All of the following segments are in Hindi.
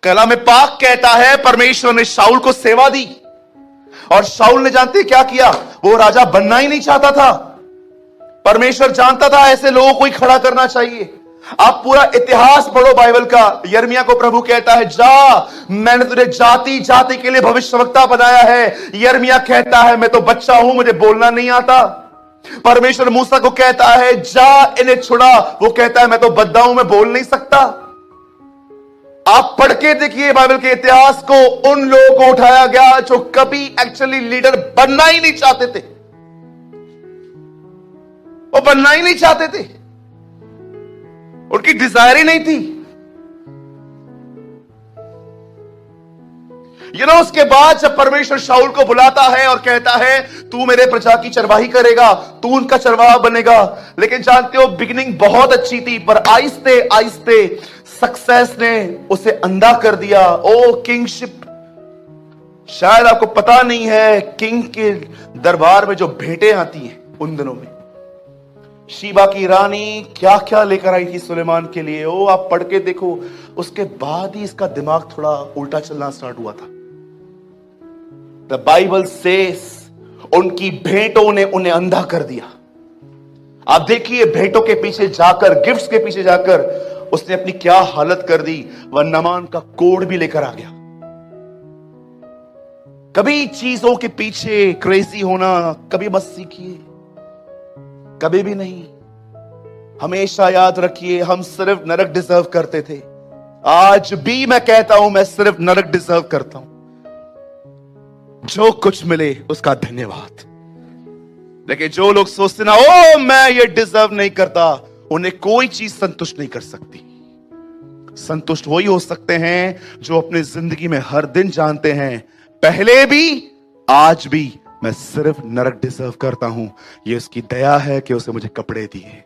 कलाम पाक कहता है परमेश्वर ने शाऊल को सेवा दी, और शाऊल ने जानते क्या किया, वो राजा बनना ही नहीं चाहता था। परमेश्वर जानता था ऐसे लोगों को ही खड़ा करना चाहिए। आप पूरा इतिहास पढ़ो बाइबल का। यिर्मयाह को प्रभु कहता है, जा, मैंने तुझे जाति जाति के लिए भविष्यवक्ता बनाया है। यिर्मयाह कहता है, मैं तो बच्चा हूं, मुझे बोलना नहीं आता। परमेश्वर मूसा को कहता है, जा, इन्हें छुड़ा। वो कहता है, मैं तो बद्दा हूं, मैं बोल नहीं सकता। आप पढ़ के देखिए बाइबल के इतिहास को। उन लोगों को उठाया गया जो कभी एक्चुअली लीडर बनना ही नहीं चाहते थे। वो बनना ही नहीं चाहते थे, उनकी डिजायर ही नहीं थी। उसके बाद जब परमेश्वर शाऊल को बुलाता है और कहता है, तू मेरे प्रजा की चरवाही करेगा, तू उनका चरवाहा बनेगा। लेकिन जानते हो, बिगिनिंग बहुत अच्छी थी, पर आहिस्ते आहिस्ते सक्सेस ने उसे अंधा कर दिया। ओ किंगशिप, शायद आपको पता नहीं है, किंग के दरबार में जो भेंटें आती हैं उन दिनों में, शीबा की रानी क्या क्या लेकर आई थी सुलेमान के लिए। ओ आप पढ़ के देखो, उसके बाद ही इसका दिमाग थोड़ा उल्टा चलना स्टार्ट हुआ था। द बाइबल सेस, उनकी भेंटों ने उन्हें अंधा कर दिया। आप देखिए, भेंटों के पीछे जाकर, गिफ्ट्स के पीछे जाकर उसने अपनी क्या हालत कर दी। वह नामान का कोड भी लेकर आ गया। कभी चीजों के पीछे क्रेजी होना कभी मत सीखिए, कभी भी नहीं। हमेशा याद रखिए, हम सिर्फ नरक डिजर्व करते थे। आज भी मैं कहता हूं, मैं सिर्फ नरक डिजर्व करता हूं। जो कुछ मिले उसका धन्यवाद। लेकिन जो लोग सोचते ना, ओ मैं ये डिजर्व नहीं करता, उन्हें कोई चीज संतुष्ट नहीं कर सकती। संतुष्ट वही हो सकते हैं जो अपनी जिंदगी में हर दिन जानते हैं, पहले भी आज भी मैं सिर्फ नरक डिजर्व करता हूं। ये उसकी दया है कि उसने मुझे कपड़े दिए,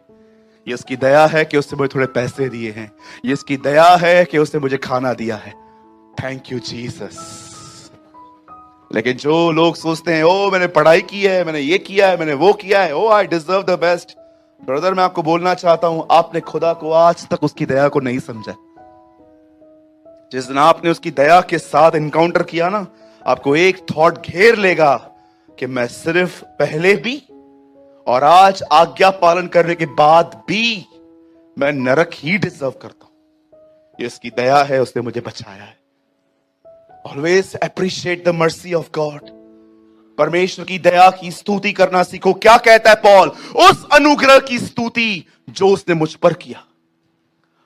ये उसकी दया है कि उसने मुझे थोड़े पैसे दिए हैं, ये उसकी दया है कि उसने मुझे खाना दिया है। Thank you Jesus. लेकिन जो लोग सोचते हैं, ओ मैंने पढ़ाई की है, मैंने ये किया है, मैंने वो किया है, oh I deserve the best. Brother, मैं आपको बोलना चाहता हूं, आपने खुदा को आज तक उसकी दया को नहीं समझा। जिस दिन आपने उसकी दया के साथ इनकाउंटर किया ना, आपको एक थॉट घेर लेगा कि मैं सिर्फ पहले भी और आज आज्ञा पालन करने के बाद भी मैं नरक ही डिजर्व करता हूं। ये उसकी दया है, उसने मुझे बचाया है। Always appreciate the mercy of God. परमेश्वर की दया की स्तुति करना सीखो। क्या कहता है पॉल? उस अनुग्रह की स्तुति जो उसने मुझ पर किया।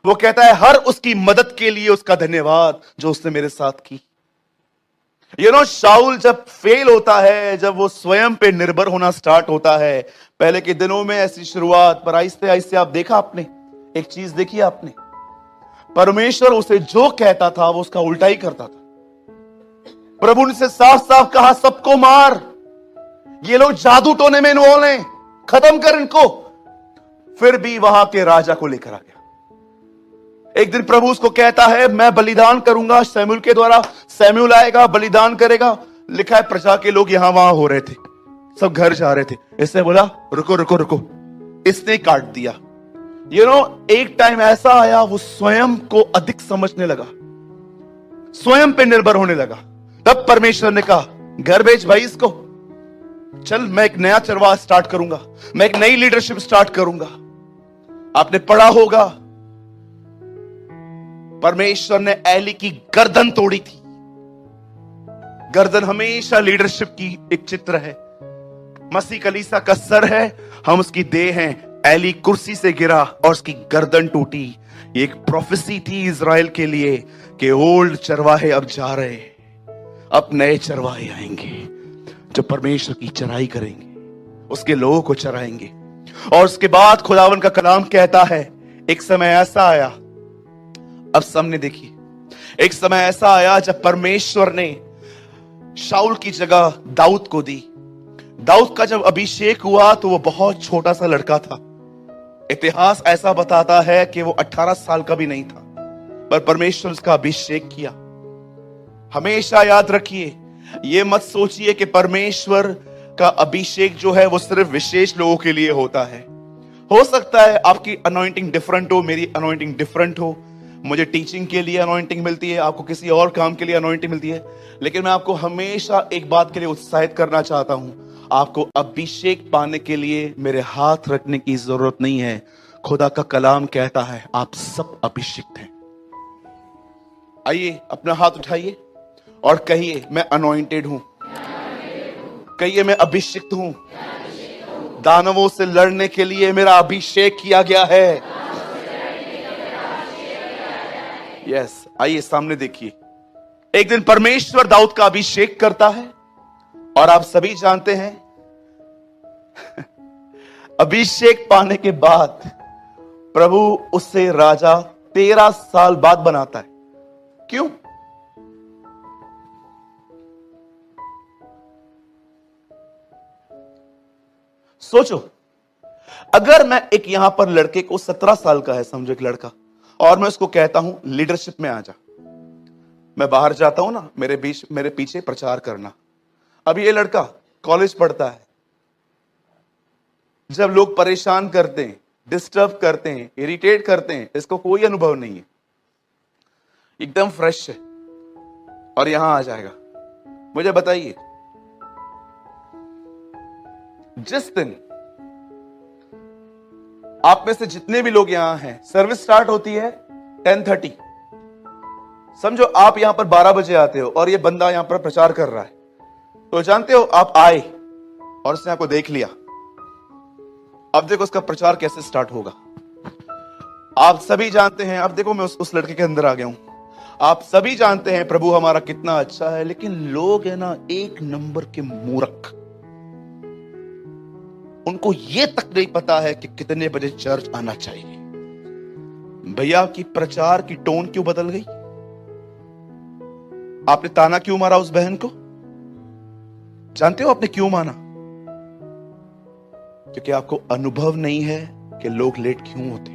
वो कहता है, हर उसकी मदद के लिए उसका धन्यवाद जो उसने मेरे साथ की। शाऊल जब फेल होता है, जब वो स्वयं पे निर्भर होना स्टार्ट होता है, पहले के दिनों में ऐसी शुरुआत, पर आहिस्ते आहिस्ते आप देखा आपने, एक चीज देखी आपने, परमेश्वर उसे जो कहता था वो उसका उल्टा ही करता था। प्रभु ने साफ साफ कहा, सबको मार, ये लोग जादू टोने में इन्वॉल्व हैं, खत्म कर इनको। फिर भी वहां के राजा को लेकर आ गया। एक दिन प्रभु उसको कहता है, मैं बलिदान करूंगा सैमुएल के द्वारा। सैमुएल आएगा, बलिदान करेगा। लिखा है प्रजा के लोग यहां वहां हो रहे थे, सब घर जा रहे थे। इसने बोला, रुको रुको रुको, इसने काट दिया। एक टाइम ऐसा आया, वो स्वयं को अधिक समझने लगा, स्वयं पे निर्भर होने लगा। तब परमेश्वर ने कहा, घर भेज भाई इसको, चल मैं एक नया चरवाहा स्टार्ट करूंगा, मैं एक नई लीडरशिप स्टार्ट करूंगा। आपने पढ़ा होगा, परमेश्वर ने एली की गर्दन तोड़ी थी। गर्दन हमेशा लीडरशिप की एक चित्र है। मसीह कलीसिया का सर है, हम उसकी देह हैं। एली कुर्सी से गिरा और उसकी गर्दन टूटी। ये एक प्रोफेसी थी इजराइल के लिए कि ओल्ड चरवाहे अब जा रहे, अब नए चरवाहे आएंगे जो परमेश्वर की चराई करेंगे, उसके लोगों को चराएंगे। और उसके बाद खुदावन का कलाम कहता है, एक समय ऐसा आया, अब सामने देखिए, एक समय ऐसा आया जब परमेश्वर ने शाऊल की जगह दाऊद को दी। दाऊद का जब अभिषेक हुआ तो वो बहुत छोटा सा लड़का था। इतिहास ऐसा बताता है कि वो 18 साल का भी नहीं था, पर परमेश्वर उसका अभिषेक किया। हमेशा याद रखिए, ये मत सोचिए कि परमेश्वर का अभिषेक जो है वो सिर्फ विशेष लोगों के लिए होता है। हो सकता है आपकी अनॉइंटिंग डिफरेंट हो, मेरी अनॉइंटिंग डिफरेंट हो, मुझे टीचिंग के लिए अनॉइंटिंग मिलती है, आपको किसी और काम के लिए अनॉइंटिंग मिलती है, लेकिन मैं आपको हमेशा एक बात के लिए उत्साहित करना चाहता हूं, आपको अभिषेक पाने के लिए मेरे हाथ रखने की जरूरत नहीं है। खुदा का कलाम कहता है आप सब अभिषिक्त हैं। आइए अपना हाथ उठाइए और कहिए मैं अनॉइंटेड हूं, कहिए मैं अभिषिक्त हूं, दानवों से लड़ने के लिए मेरा अभिषेक किया गया है। यस, आइए सामने देखिए। एक दिन परमेश्वर दाऊद का अभिषेक करता है और आप सभी जानते हैं अभिषेक पाने के बाद प्रभु उससे राजा 13 साल बाद बनाता है। क्यों? सोचो, अगर मैं एक यहां पर लड़के को 17 साल का है, समझो एक लड़का, और मैं उसको कहता हूं लीडरशिप में आ जा, मैं बाहर जाता हूं ना, मेरे पीछे प्रचार करना। अब ये लड़का कॉलेज पढ़ता है, जब लोग परेशान करते हैं, डिस्टर्ब करते हैं, इरिटेट करते हैं, इसको कोई अनुभव नहीं है, एकदम फ्रेश है, और यहां आ जाएगा। मुझे बताइए, जिस दिन आप में से जितने भी लोग यहां हैं, सर्विस स्टार्ट होती है 10:30, समझो आप यहां पर 12 बजे आते हो और ये बंदा यहां पर प्रचार कर रहा है, तो जानते हो आप आए और उसने आपको देख लिया, अब देखो उसका प्रचार कैसे स्टार्ट होगा। आप सभी जानते हैं, अब देखो मैं उस लड़के के अंदर आ गया हूं, आप सभी जानते हैं प्रभु हमारा कितना अच्छा है, लेकिन लोग है ना एक नंबर के मूर्ख, उनको यह तक नहीं पता है कि कितने बजे चर्च आना चाहिए। भैया की प्रचार की टोन क्यों बदल गई? आपने ताना क्यों मारा उस बहन को? जानते हो आपने क्यों माना? क्योंकि आपको अनुभव नहीं है कि लोग लेट क्यों होते।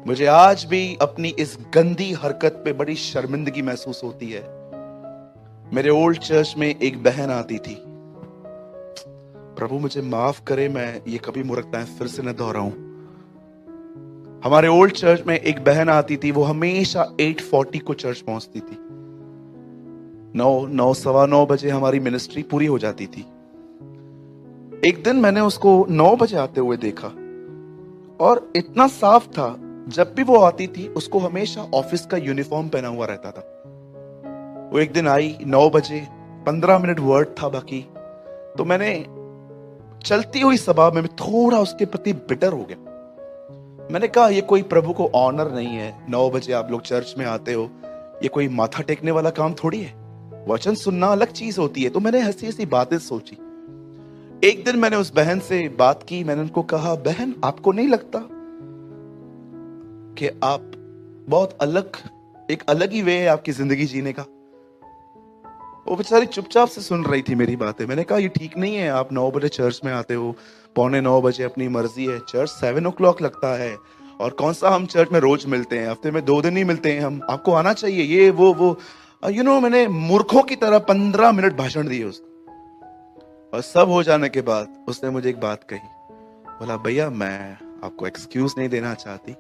मुझे आज भी अपनी इस गंदी हरकत पे बड़ी शर्मिंदगी महसूस होती है। मेरे ओल्ड चर्च में एक बहन आती थी, प्रभु मुझे माफ करे, मैं ये कभी मूर्खताएं फिर से न दोहराऊं। हमारे ओल्ड चर्च में एक बहन आती थी, वो हमेशा 8:40 को चर्च पहुंचती थी। 9, सवा 9 बजे हमारी मिनिस्ट्री पूरी हो जाती थी। एक दिन मैंने उसको 9 बजे आते हुए देखा और इतना साफ था, जब भी वो आती थी उसको हमेशा ऑफिस का यूनिफॉर्म पहना हुआ रहता था। वो एक दिन आई 9 बजे, 15 मिनट वर्ड था बाकी, तो मैंने चलती हुई सभा में थोड़ा उसके प्रति बिटर हो गया। मैंने कहा ये कोई प्रभु को ऑनर नहीं है, 9 बजे आप लोग चर्च में आते हो, ये कोई माथा टेकने वाला काम थोड़ी है, वचन सुनना अलग चीज होती है। तो मैंने हंसी हंसी बातें सोची। एक दिन मैंने उस बहन से बात की, मैंने उनको कहा बहन आपको नहीं लगता कि आप बहुत एक अलग ही वे है आपकी जिंदगी जीने का? वो बेचारी चुपचाप से सुन रही थी मेरी बातें। मैंने कहा ये ठीक नहीं है, आप 9 बजे चर्च में आते हो, 8:45 बजे अपनी मर्जी है, चर्च 7 o'clock लगता है, और कौन सा हम चर्च में रोज मिलते हैं, हफ्ते में 2 दिन ही मिलते हैं हम, आपको आना चाहिए, ये वो मैंने मूर्खों की तरह 15 मिनट भाषण दिए उसको। और सब हो जाने के बाद उसने मुझे एक बात कही, बोला भैया मैं आपको एक्सक्यूज नहीं देना चाहती,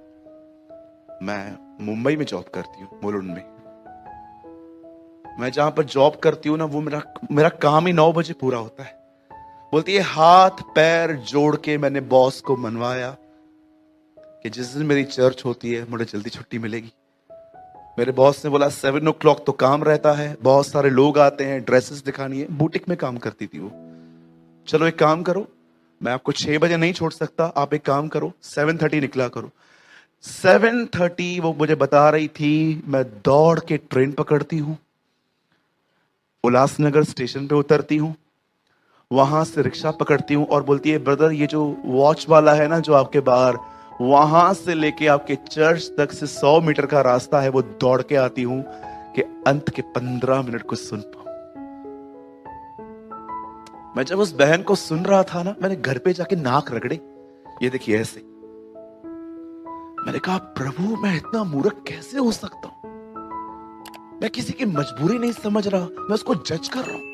मैं मुंबई में जॉब करती हूँ, मुलुंड में। मैं जहां पर जॉब करती हूँ ना, वो मेरा काम ही 9 बजे पूरा होता है। बोलती है हाथ पैर जोड़ के मैंने बॉस को मनवाया कि जिस दिन मेरी चर्च होती है मुझे जल्दी छुट्टी मिलेगी। मेरे बॉस ने बोला 7 o'clock तो काम रहता है, बहुत सारे लोग आते हैं, ड्रेसेस दिखानी है। बुटीक में काम करती थी वो। चलो एक काम करो, मैं आपको 6 बजे नहीं छोड़ सकता, आप एक काम करो 7:30 निकला करो। 7:30 वो मुझे बता रही थी, मैं दौड़ के ट्रेन पकड़ती हूँ, उल्लासनगर स्टेशन पे उतरती हूँ, वहां से रिक्शा पकड़ती हूँ और बोलती है ब्रदर ये जो वॉच वाला है ना जो आपके बाहर, वहां से लेके आपके चर्च तक से 100 मीटर का रास्ता है, वो दौड़ के आती हूं कि अंत के 15 मिनट को सुन पाऊं। मैं जब उस बहन को सुन रहा था ना, मैंने घर पे जाके नाक रगड़े, ये देखिए ऐसे। मैंने कहा प्रभु मैं इतना मूर्ख कैसे हो सकता हूं? मैं किसी की मजबूरी नहीं समझ रहा, मैं उसको जज कर रहा हूं।